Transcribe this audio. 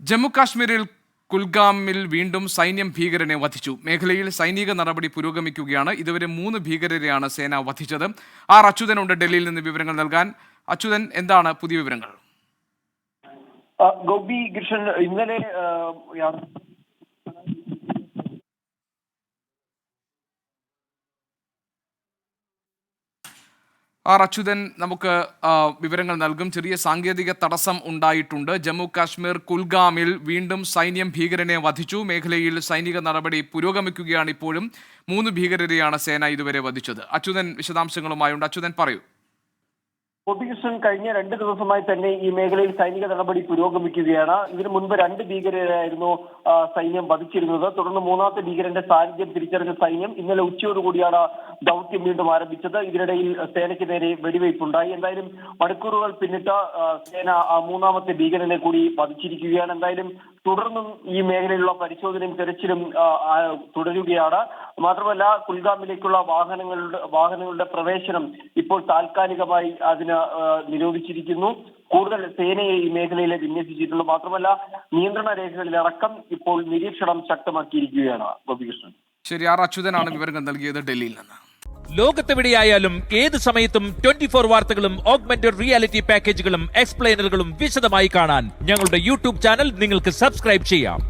ജമ്മു കാശ്മീരിൽ കുൽഗാമിൽ വീണ്ടും സൈന്യം ഭീകരനെ വധിച്ചു. മേഖലയിൽ സൈനിക നടപടി പുരോഗമിക്കുകയാണ്. ഇതുവരെ 3 ഭീകരരെയാണ് സേന വധിച്ചത്. അച്യുതനുണ്ട് ഡൽഹിയിൽ നിന്ന് വിവരങ്ങൾ നൽകാൻ. അച്യുതൻ, എന്താണ് പുതിയ വിവരങ്ങൾ? ഗോപി കൃഷ്ണൻ, ഇന്നലെ അച്യുതൻ നമുക്ക് വിവരങ്ങൾ നൽകും. ചെറിയ സാങ്കേതിക തടസ്സം ഉണ്ടായിട്ടുണ്ട്. ജമ്മു കാശ്മീർ കുൽഗാമിൽ വീണ്ടും സൈന്യം ഭീകരനെ വധിച്ചു. മേഖലയിൽ സൈനിക നടപടി പുരോഗമിക്കുകയാണ്. ഇപ്പോഴും 3 ഭീകരരെയാണ് സേന ഇതുവരെ വധിച്ചത്. അച്യുതൻ വിശദാംശങ്ങളുമായുണ്ട്. അച്യുതൻ, പറയൂ. ഗോപികൃഷ്ണൻ, കഴിഞ്ഞ 2 ദിവസമായി തന്നെ ഈ മേഖലയിൽ സൈനിക നടപടി പുരോഗമിക്കുകയാണ്. ഇതിനു മുൻപ് 2 ഭീകരരായിരുന്നു സൈന്യം വധിച്ചിരുന്നത്. തുടർന്ന് 3ാമത്തെ ഭീകരന്റെ സാന്നിധ്യം തിരിച്ചറിഞ്ഞ സൈന്യം ഇന്നലെ ഉച്ചയോടുകൂടിയാണ് ദൗത്യം വീണ്ടും ആരംഭിച്ചത്. ഇതിനിടയിൽ സേനയ്ക്ക് നേരെ വെടിവയ്പുണ്ടായി. എന്തായാലും മണിക്കൂറുകൾ പിന്നിട്ട് സേന 3ാമത്തെ ഭീകരനെ കൂടി വധിച്ചിരിക്കുകയാണ്. എന്തായാലും തുടർന്നും ഈ മേഖലയിലുള്ള പരിശോധനയും തെരച്ചിലും തുടരുകയാണ്. മാത്രമല്ല, കുൽഗാമിലേക്കുള്ള വാഹനങ്ങളുടെ പ്രവേശനം ഇപ്പോൾ താൽക്കാലികമായി അതിന് നിരോധിച്ചിരിക്കുന്നു. കൂടുതൽ സേനയെ ഈ മേഖലയിൽ വിന്യസിച്ചിട്ടുള്ളൂ. മാത്രമല്ല, നിയന്ത്രണ രേഖകളിലടക്കം ഇപ്പോൾ നിരീക്ഷണം ശക്തമാക്കിയിരിക്കുകയാണ്. ഗോപികൃഷ്ണൻ, ശരി. അച്യുതനാണ് വിവരങ്ങൾ നൽകിയത് ഡൽഹിയിൽ നിന്ന്. ലോകത്തെവിടെയായാലും ഏത് സമയത്തും 24 വാർത്തകളും ഓഗ്മെന്റഡ് റിയാലിറ്റി പാക്കേജുകളും എക്സ്പ്ലെയിനറുകളും വിശദമായി കാണാൻ ഞങ്ങളുടെ യൂട്യൂബ് ചാനൽ നിങ്ങൾക്ക് സബ്സ്ക്രൈബ് ചെയ്യാം.